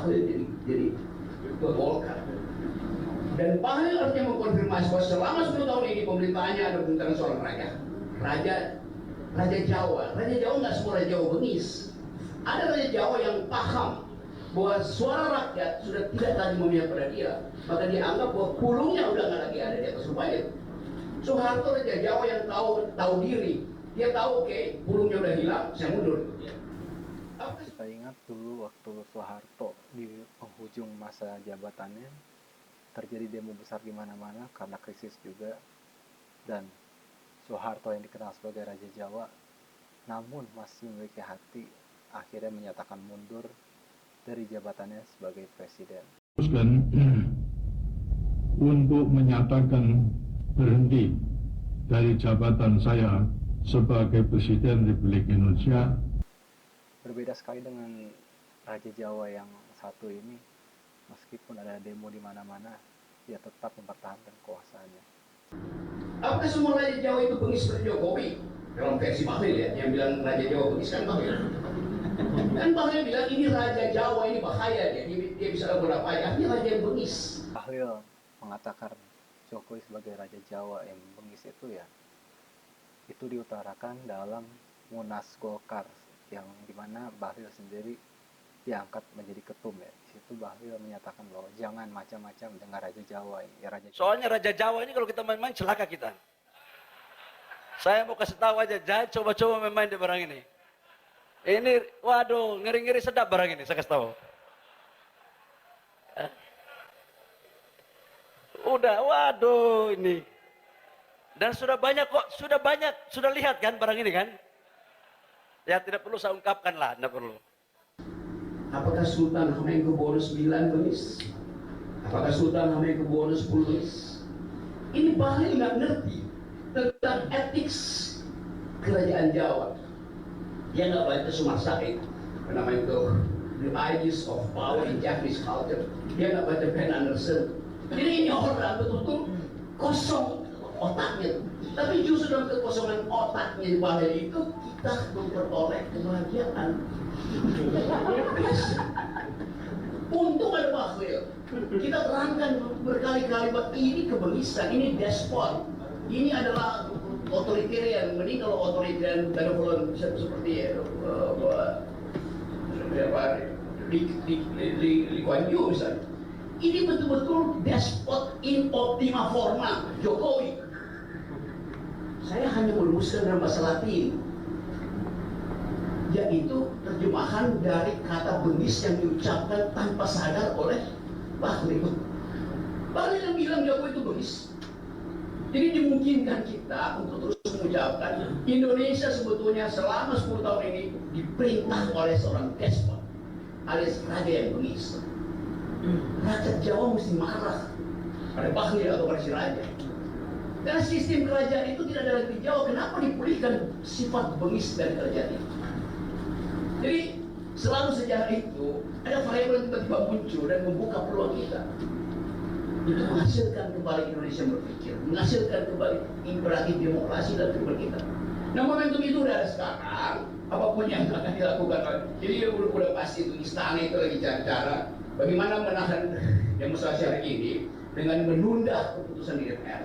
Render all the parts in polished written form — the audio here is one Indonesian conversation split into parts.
Bahlil jadi ketua Golkar. Dan Bahlil artinya mengkonfirmasi bahwa selama 10 tahun ini pemerintahannya ada tentang seorang Raja Jawa. Raja Jawa nggak semua Raja Jawa bengis. Ada Raja Jawa yang paham bahwa suara rakyat sudah tidak lagi memihak pada dia, maka dia anggap bahwa pulungnya udah nggak lagi ada di atas rupanya. Soeharto Raja Jawa yang tahu diri, dia tahu oke, pulungnya udah hilang, saya mundur. Kita ingat dulu waktu Soeharto di penghujung masa jabatannya terjadi demo besar di mana-mana karena krisis juga, dan Soeharto yang dikenal sebagai Raja Jawa namun masih memiliki hati, akhirnya menyatakan mundur dari jabatannya sebagai presiden. Dan untuk menyatakan berhenti dari jabatan saya sebagai Presiden Republik Indonesia. Berbeda sekali dengan Raja Jawa yang satu ini, meskipun ada demo di mana-mana, dia tetap mempertahankan kuasanya. Apakah semua Raja Jawa itu bengis seperti Jokowi? Dalam versi Bahlil ya, yang bilang Raja Jawa bengis kan Bahlil. Dan Bahlil bilang ini Raja Jawa ini bahaya, dia bisa lakukan apa ya? Ini Raja yang bengis. Bahlil mengatakan Jokowi sebagai Raja Jawa yang bengis itu diutarakan dalam Munas Golkar, yang dimana Bahlil sendiri diangkat menjadi ketum ya. Di situ Bahlil menyatakan bahwa jangan macam-macam dengan Raja Jawa ini. Ya, Soalnya Raja Jawa ini kalau kita main-main celaka kita. Saya mau kasih tahu aja, jangan coba-coba main-main di barang ini. Ini, waduh, ngeri-ngeri sedap barang ini, saya kasih tahu. Udah, waduh ini. Dan sudah banyak kok, sudah lihat kan barang ini kan? Ya tidak perlu saya ungkapkan lah, tidak perlu. Apakah Sultan Hamengkubuwono IX bengis? Apakah Sultan Hamengkubuwono X bengis? Ini Bahlil nggak ngerti tentang etik kerajaan Jawa. Dia nggak baca Sumarsari, namanya itu The Ideas of Power in Japanese Culture. Dia nggak baca Ben Anderson. Jadi ini orang betul-betul kosong otaknya. Tapi justru dalam kekosongan otaknya di Bahlil itu kita memperoleh kebahagiaan. Untung ada Bahlil. Kita terangkan berkali-kali bahwa ini kebengisan, ini despot, ini adalah otoritarian. Mending kalau otoritarian benevolent seperti Lee Kuan Yew misalnya. Ini betul-betul despot in optima forma Jokowi. Saya hanya merumuskan dalam bahasa Latin, yaitu terjemahan dari kata bengis yang diucapkan tanpa sadar oleh Bahlil. Bahlil yang bilang Jokowi itu bengis. Jadi dimungkinkan kita untuk terus mengucapkan Indonesia sebetulnya selama 10 tahun ini diperintah oleh seorang despot alias raja yang bengis. Rakyat Jawa mesti marah pada Bahlil atau pada si raja. Karena sistem kerajaan itu tidak ada lagi di Jawa. Kenapa dipulihkan sifat bengis dari kerajaan itu? Jadi selalu sejarah itu ada variabel yang tiba-tiba muncul dan membuka peluang kita. Itu menghasilkan kembali Indonesia berpikir, menghasilkan kembali imperatif demokrasi dalam kehidupan kita. Nah momentum itu udah ada sekarang, apapun yang akan dilakukan. Jadi udah pasti itu istana itu lagi cara bagaimana menahan demonstrasi hari ini dengan menunda keputusan di DPR.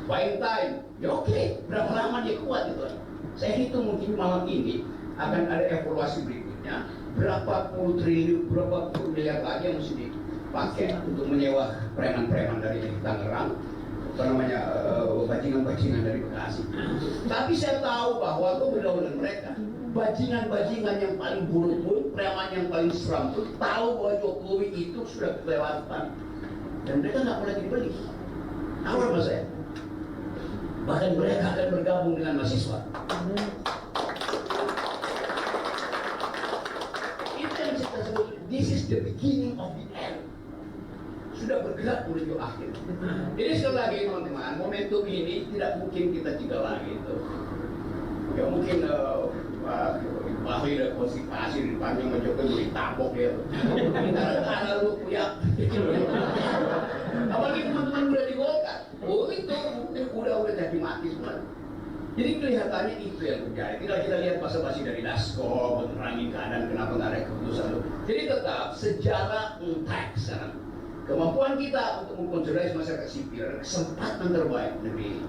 Buying time, ya oke, berapa lama dia kuat itu? Saya hitung mungkin malam ini akan ada evaluasi berikutnya, berapa puluh triliun, berapa puluh miliar lagi yang mesti dipakai untuk menyewa preman-preman dari Tangerang, apa namanya, bajingan-bajingan dari Bekasi. Tapi saya tahu bahwa itu benar-benar mereka, bajingan-bajingan yang paling buruk pun, preman yang paling seram pun tahu bahwa Jokowi itu sudah kelewatan dan mereka nggak boleh dibeli. Tahu apa saya? Bahkan mereka akan bergabung dengan mahasiswa. Itu yang kita sebut, this is the beginning of the end. Sudah bergerak menuju akhir. Jadi sekali lagi teman-teman, momentum ini tidak mungkin kita cegah lagi itu. Ya mungkin Bahlil ada konstipasi di depannya mencoba beli tabok ya. Antara lu ya. Apalagi teman-teman udah di Golkar. Oh itu udah jadi mati semua. Jadi kelihatannya itu yang terjadi. Tidak kita lihat basa-basi dari Dasko, menerangi keadaan kenapa nggak ada keputusan itu. Jadi tetap sejarah intact sekarang. Kemampuan kita untuk mengkonsolidasi masyarakat sipil adalah kesempatan terbaik negeri ini.